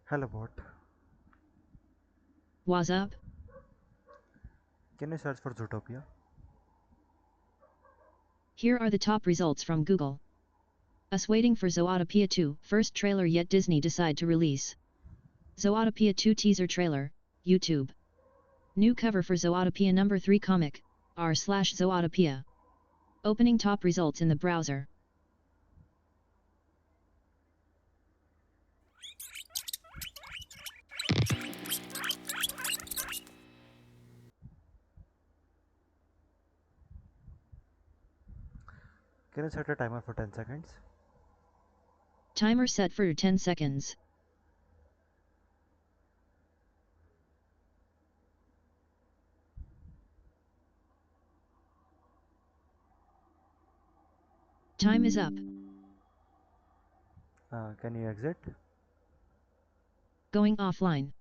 Hello bot, Was up? can you search for Zootopia? Here are the top results from Google. Us waiting for Zootopia 2, first trailer yet Disney decide to release. Zootopia 2 teaser trailer, YouTube. New cover for Zootopia number 3 comic, r/Zootopia. Opening top results in the browser. Can you set a timer for 10 seconds? Timer set for 10 seconds. Time is up. Can you exit? Going offline.